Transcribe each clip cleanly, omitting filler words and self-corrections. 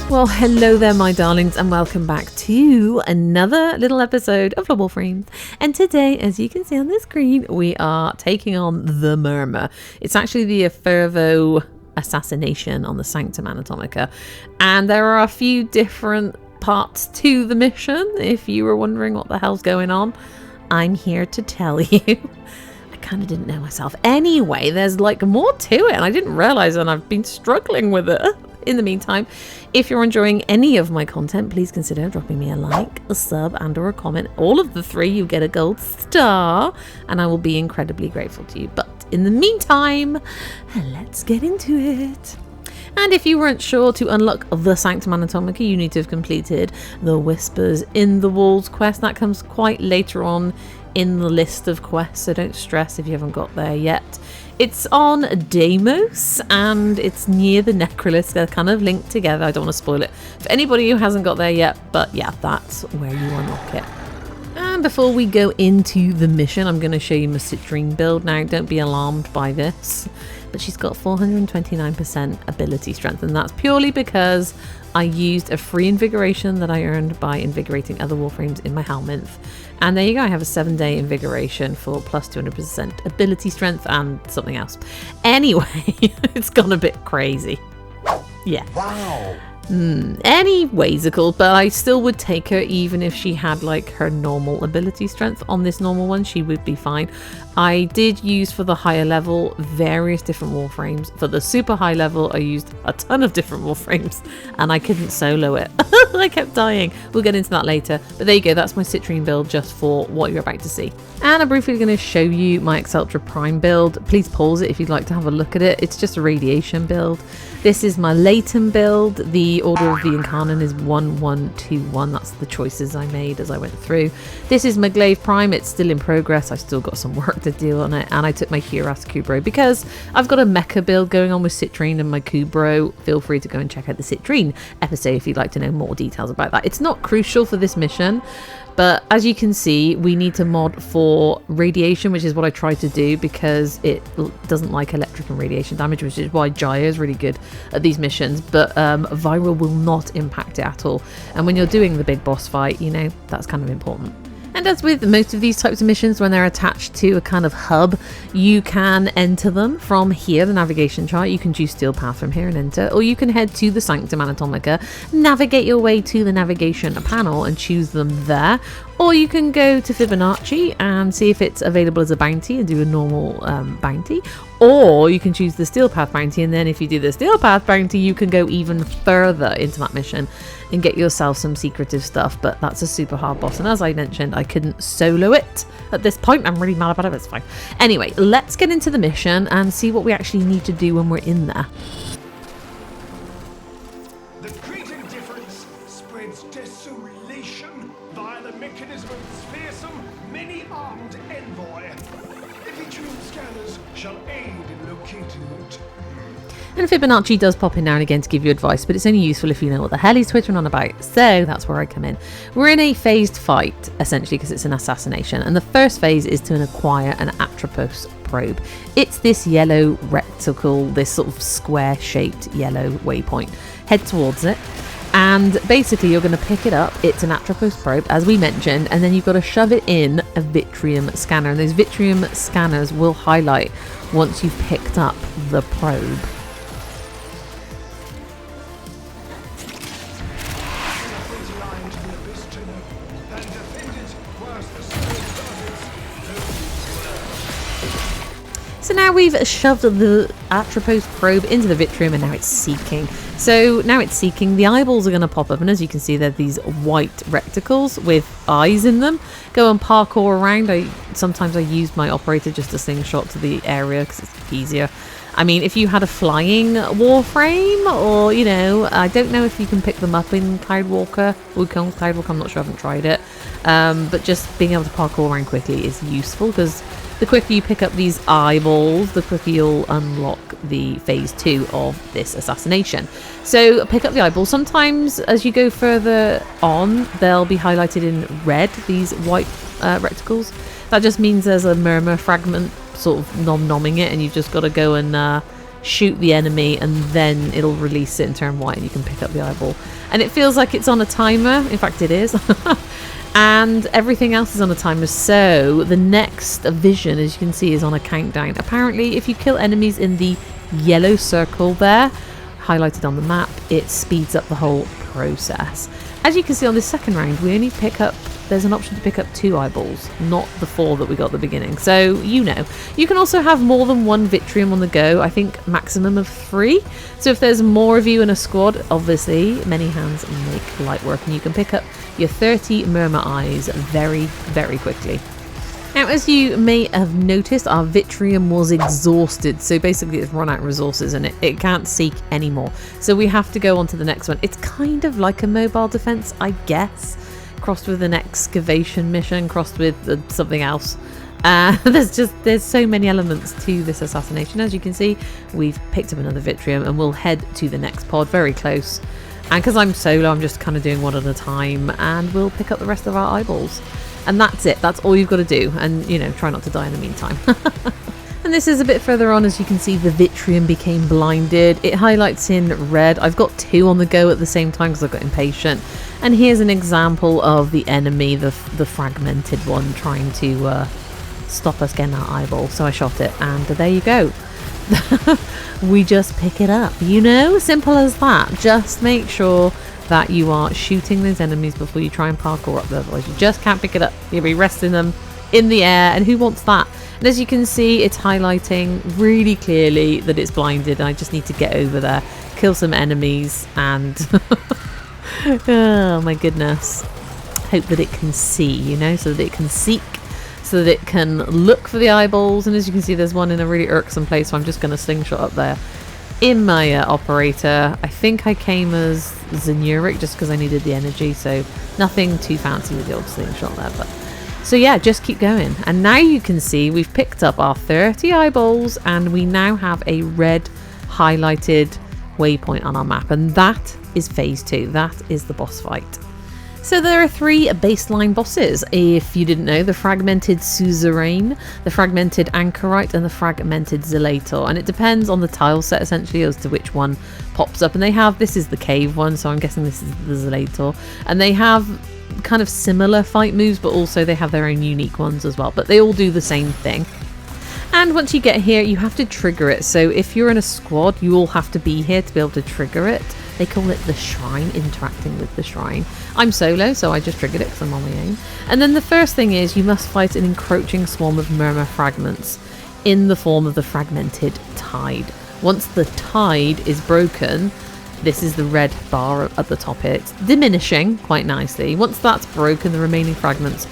Well, hello there, my darlings, and welcome back to another little episode of Warframe. And today, as you can see on the screen, we are taking on the Murmur. It's actually the EFFERVO Assassination on the Sanctum Anatomica, and there are a few different parts to the mission. If you were wondering what the hell's going on, I'm here to tell you. I kind of didn't know myself. Anyway, there's like more to it, and I didn't realize, and I've been struggling with it. In the meantime, if you're enjoying any of my content, please consider dropping me a like, a sub, and or a comment. All of the three, you get a gold star, and I will be incredibly grateful to you. But in the meantime, let's get into it. And if you weren't sure, to unlock the Sanctum Anatomica, you need to have completed the Whispers in the Walls quest. That comes quite later on in the list of quests, so don't stress if you haven't got there yet. It's on Deimos and it's near the Necrolis. They're kind of linked together. I don't want to spoil it for anybody who hasn't got there yet, but yeah, that's where you unlock it. And before we go into the mission, I'm going to show you my Vitreum build. Now, don't be alarmed by this, but she's got 429% ability strength, and that's purely because I used a free invigoration that I earned by invigorating other Warframes in my Helminth. And there you go, I have a 7-day invigoration for plus 200% ability strength and something else. Anyway, it's gone a bit crazy. Yeah. Wow. Anyways-ical, but I still would take her even if she had like her normal ability strength. On this normal one, she would be fine. I did use for the higher level various different Warframes. For the super high level, I used a ton of different Warframes and I couldn't solo it. I kept dying. We'll get into that later. But there you go, that's my Vitreum build just for what you're about to see. And I'm briefly going to show you my Ultra Prime build. Please pause it if you'd like to have a look at it. It's just a radiation build. This is my Leighton build. The order of the Incarnon is 1121. That's the choices I made as I went through. This is my Glaive Prime. It's still in progress. I've still got some work to do on it. And I took my Huras Kubro because I've got a mecha build going on with Citrine and my Kubro. Feel free to go and check out the Citrine episode if you'd like to know more details about that. It's not crucial for this mission, but as you can see, we need to mod for radiation, which is what I tried to do because it doesn't like electric and radiation damage, which is why Jaya is really good at these missions. But viral will not impact it at all. And when you're doing the big boss fight, you know, that's kind of important. And as with most of these types of missions, when they're attached to a kind of hub, you can enter them from here, the navigation chart. You can choose Steel Path from here and enter, or you can head to the Sanctum Anatomica, navigate your way to the navigation panel and choose them there. Or you can go to Fibonacci and see if it's available as a bounty and do a normal bounty. Or you can choose the Steel Path bounty, and then if you do the Steel Path bounty, you can go even further into that mission and get yourself some secretive stuff. But that's a super hard boss, and as I mentioned, I couldn't solo it at this point. I'm really mad about it, but it's fine. Anyway, let's get into the mission and see what we actually need to do when we're in there. The great indifference spreads desolation via the mechanism of its fearsome, many-armed envoy. The Vitreum scanners shall aid in locating it. And Fibonacci does pop in now and again to give you advice, but it's only useful if you know what the hell he's twittering on about, so that's where I come in. We're in a phased fight, essentially, because it's an assassination, and the first phase is to acquire an Atropos probe. It's this yellow reticle, this sort of square-shaped yellow waypoint. Head towards it, and basically you're going to pick it up. It's an Atropos probe, as we mentioned, and then you've got to shove it in a Vitreum scanner, and those Vitreum scanners will highlight once you've picked up the probe. So now we've shoved the Atropos probe into the Vitreum, and now it's seeking. So now it's seeking, the eyeballs are going to pop up, and as you can see, they're these white reticles with eyes in them. Go and parkour around. Sometimes I use my operator just to slingshot to the area because it's easier. I mean, if you had a flying Warframe, or, you know, I don't know if you can pick them up in Cloudwalker, Wukong's Cloudwalker, I'm not sure, I haven't tried it. But just being able to parkour around quickly is useful, because the quicker you pick up these eyeballs, the quicker you'll unlock the phase 2 of this assassination. So pick up the eyeballs. Sometimes as you go further on, they'll be highlighted in red, these white reticles. That just means there's a Murmur fragment sort of nom-nomming it, and you've just got to go and shoot the enemy, and then it'll release it and turn white and you can pick up the eyeball. And it feels like it's on a timer. In fact, it is. And everything else is on a timer, so the next vision, as you can see, is on a countdown. Apparently, if you kill enemies in the yellow circle there, highlighted on the map, it speeds up the whole process. As you can see on this second round, we only pick up, there's an option to pick up 2 eyeballs, not the 4 that we got at the beginning. So, you know. You can also have more than 1 Vitreum on the go, I think maximum of 3. So if there's more of you in a squad, obviously, many hands make light work, and you can pick up your 30 Murmur eyes very, very quickly. Now, as you may have noticed, our Vitreum was exhausted, so basically it's run out of resources and it can't seek anymore. So we have to go on to the next one. It's kind of like a mobile defense, I guess, crossed with an excavation mission, crossed with something else. There's so many elements to this assassination. As you can see, we've picked up another Vitreum and we'll head to the next pod very close. And because I'm solo, I'm just kind of doing one at a time, and we'll pick up the rest of our eyeballs. And that's it. That's all you've got to do. And, you know, try not to die in the meantime. And this is a bit further on. As you can see, the Vitreum became blinded. It highlights in red. I've got 2 on the go at the same time because I got impatient. And here's an example of the enemy, the fragmented one, trying to stop us getting our eyeball. So I shot it, and there you go. We just pick it up, you know, simple as that. Just make sure that you are shooting those enemies before you try and parkour up there, otherwise you just can't pick it up. You'll be resting them in the air, and who wants that? And as you can see, it's highlighting really clearly that it's blinded, and I just need to get over there, kill some enemies, and oh my goodness, hope that it can see, you know, so that it can seek, so that it can look for the eyeballs. And as you can see, there's one in a really irksome place, so I'm just going to slingshot up there in my operator. I think I came as Zenuric just because I needed the energy, so nothing too fancy with the old slingshot there. But so yeah, just keep going. And now you can see we've picked up our 30 eyeballs, and we now have a red highlighted waypoint on our map, and that is phase 2. That is the boss fight. So there are 3 baseline bosses, if you didn't know: the fragmented suzerain, the fragmented anchorite, and the fragmented zelator. And it depends on the tile set essentially as to which one pops up. And they have, this is the cave one, so I'm guessing this is the zelator. And they have kind of similar fight moves, but also they have their own unique ones as well. But they all do the same thing. And once you get here, you have to trigger it. So if you're in a squad, you all have to be here to be able to trigger it. They call it the shrine, interacting with the shrine. I'm solo, so I just triggered it because I'm on my own. And then the first thing is you must fight an encroaching swarm of Murmur fragments in the form of the fragmented tide. Once the tide is broken, this is the red bar at the top here, it's diminishing quite nicely. Once that's broken, the remaining fragments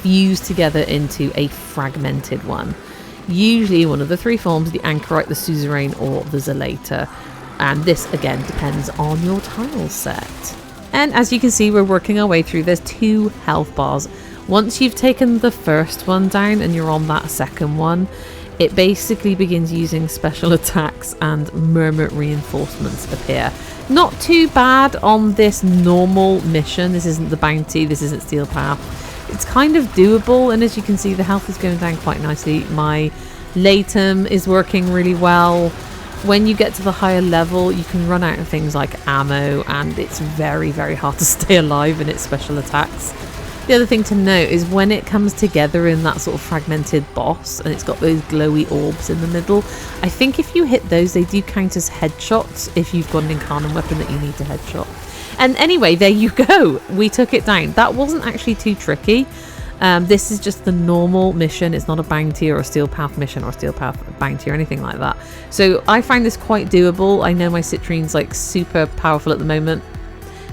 fuse together into a fragmented one. Usually one of the 3 forms: the anchorite, the suzerain, or the zelator. And this again depends on your tile set. And as you can see, we're working our way through. There's 2 health bars. Once you've taken the first one down and you're on that second one, it basically begins using special attacks, and Murmur reinforcements appear. Not too bad on this normal mission. This isn't the bounty, this isn't Steel Path. It's kind of doable, and as you can see, the health is going down quite nicely. My Latum is working really well. When you get to the higher level, you can run out of things like ammo, and it's very, very hard to stay alive in its special attacks. The other thing to note is when it comes together in that sort of fragmented boss, and it's got those glowy orbs in the middle, I think if you hit those, they do count as headshots if you've got an incarnate weapon that you need to headshot. And anyway, there you go. We took it down. That wasn't actually too tricky. This is just the normal mission. It's not a bounty or a Steel Path mission or a Steel Path bounty or anything like that. So I find this quite doable. I know my Citrine's like super powerful at the moment.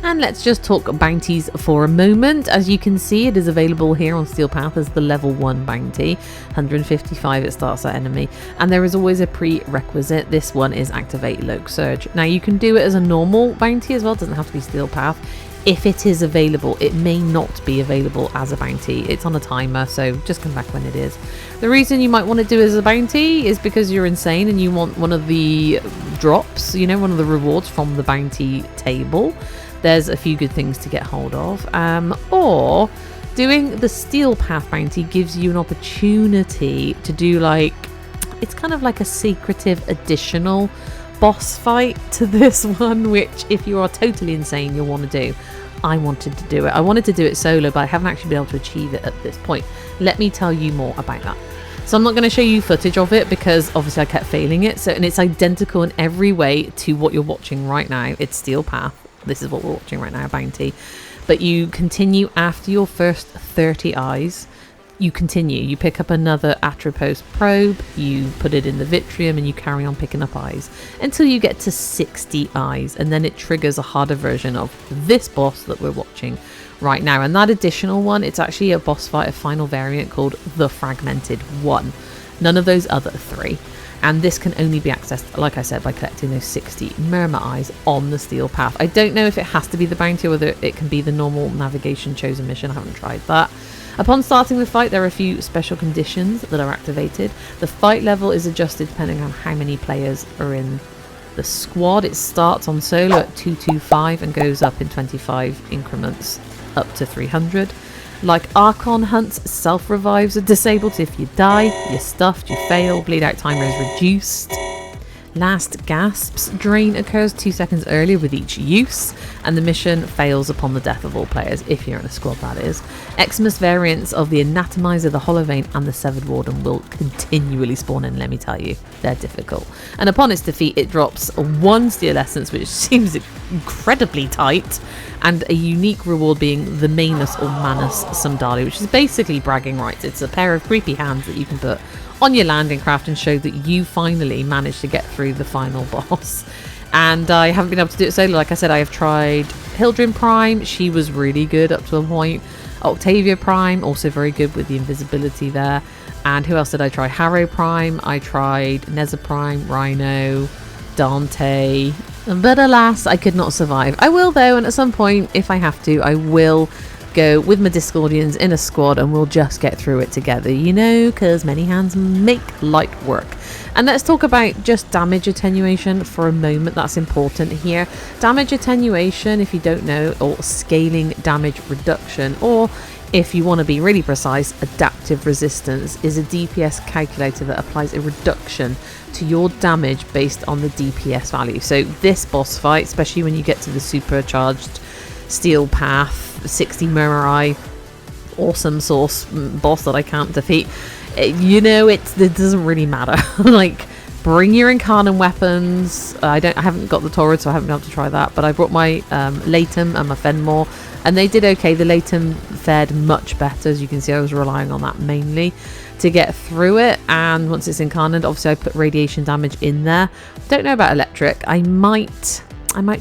And let's just talk bounties for a moment. As you can see, it is available here on Steel Path as the level 1 bounty. 155 it starts at enemy. And there is always a prerequisite. This one is activate Loke Surge. Now you can do it as a normal bounty as well. It doesn't have to be Steel Path. If it is available, it may not be available as a bounty. It's on a timer, so just come back when it is. The reason you might want to do it as a bounty is because you're insane and you want one of the drops, you know, one of the rewards from the bounty table. There's a few good things to get hold of. Or doing the Steel Path bounty gives you an opportunity to do like it's kind of like a secretive additional boss fight to this one, which if you are totally insane you'll want to do. I wanted to do it. I wanted to do it solo, but I haven't actually been able to achieve it at this point. Let me tell you more about that. So I'm not going to show you footage of it because obviously I kept failing it. So, and it's identical in every way to what you're watching right now. It's Steel Path. This is what we're watching right now, Bounty. But you continue after your first 30 eyes. You continue. You pick up another Atropos probe, you put it in the Vitreum, and you carry on picking up eyes until you get to 60 eyes, and then it triggers a harder version of this boss that we're watching right now. And that additional one, it's actually a boss fight, a final variant called the Fragmented one. None of those other three. And this can only be accessed, like I said, by collecting those 60 Murmur eyes on the Steel Path. I don't know if it has to be the bounty or whether it can be the normal navigation chosen mission. I haven't tried that. Upon starting the fight, there are a few special conditions that are activated. The fight level is adjusted depending on how many players are in the squad. It starts on solo at 225 and goes up in 25 increments up to 300. Like Archon hunts, self-revives are disabled, so if you die, you're stuffed, you fail, bleed out timer is reduced. Last gasps drain occurs 2 seconds earlier with each use, and the mission fails upon the death of all players, if you're in a squad that is. Xmas variants of the Anatomizer, the Hollowvein and the Severed Warden will continually spawn in, let me tell you. They're difficult. And upon its defeat it drops 1 Steel Essence, which seems incredibly tight, and a unique reward being the Manus or Manus Sumdali, which is basically bragging rights. It's a pair of creepy hands that you can put on your landing craft and show that you finally managed to get through the final boss. And I haven't been able to do it solo. Like I said, I have tried Hildrin Prime. She was really good up to a point. Octavia Prime, also very good with the invisibility there. And who else did I try? Harrow Prime. I tried Neza Prime, Rhino, Dante. But alas, I could not survive. I will though, and at some point, if I have to, I will go with my Discordians in a squad and we'll just get through it together, you know, because many hands make light work. And let's talk about just damage attenuation for a moment. That's important here. Damage attenuation, if you don't know, or scaling damage reduction, or if you want to be really precise, adaptive resistance, is a DPS calculator that applies a reduction to your damage based on the DPS value. So this boss fight, especially when you get to the supercharged Steel Path, 60 Murmur Eye, awesome source boss that I can't defeat, you know, it doesn't really matter. Like, bring your Incarnate weapons. I haven't got the Torrid, so I haven't been able to try that, but I brought my Latum and my Fenmore, and they did okay. The Latum fared much better. As you can see, I was relying on that mainly to get through it. And once it's Incarnate, obviously I put radiation damage in there. Don't know about electric. I might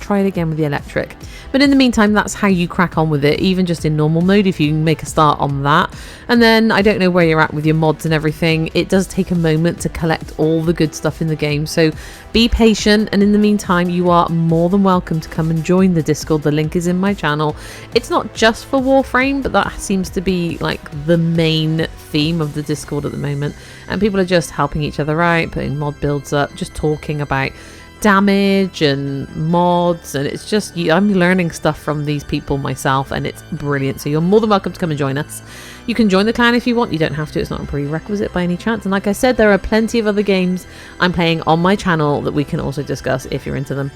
try it again with the electric. But in the meantime, that's how you crack on with it, even just in normal mode, if you can make a start on that. And then, I don't know where you're at with your mods and everything. It does take a moment to collect all the good stuff in the game. So be patient. And in the meantime, you are more than welcome to come and join the Discord. The link is in my channel. It's not just for Warframe, but that seems to be like the main theme of the Discord at the moment. And people are just helping each other out, putting mod builds up, just talking about damage and mods, and it's just, I'm learning stuff from these people myself, and it's brilliant. So you're more than welcome to come and join us. You can join the clan if you want. You don't have to. It's not a prerequisite by any chance. And like I said, there are plenty of other games I'm playing on my channel that we can also discuss if you're into them.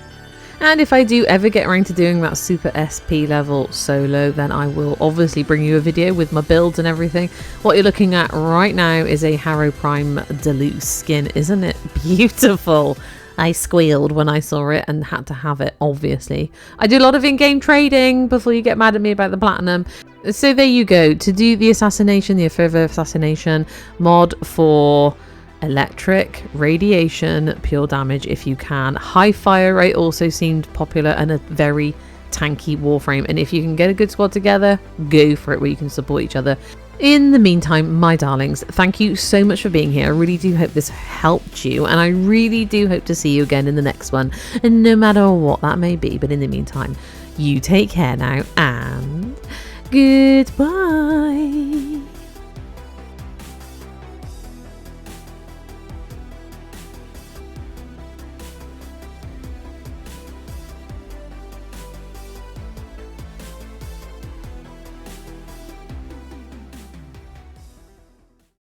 And if I do ever get around to doing that super SP level solo, then I will obviously bring you a video with my builds and everything. What you're looking at right now is a Harrow Prime Deluxe skin. Isn't it beautiful? I squealed when I saw it and had to have it, obviously. I do a lot of in-game trading before you get mad at me about the platinum. So there you go. To do the Assassination, the EFFERVO Assassination mod for electric, radiation, pure damage if you can. High fire rate also seemed popular, and a very tanky Warframe. And if you can get a good squad together, go for it, where you can support each other. In the meantime, my darlings, thank you so much for being here. I really do hope this helped you, and I really do hope to see you again in the next one, and no matter what that may be. But in the meantime, you take care now, and goodbye.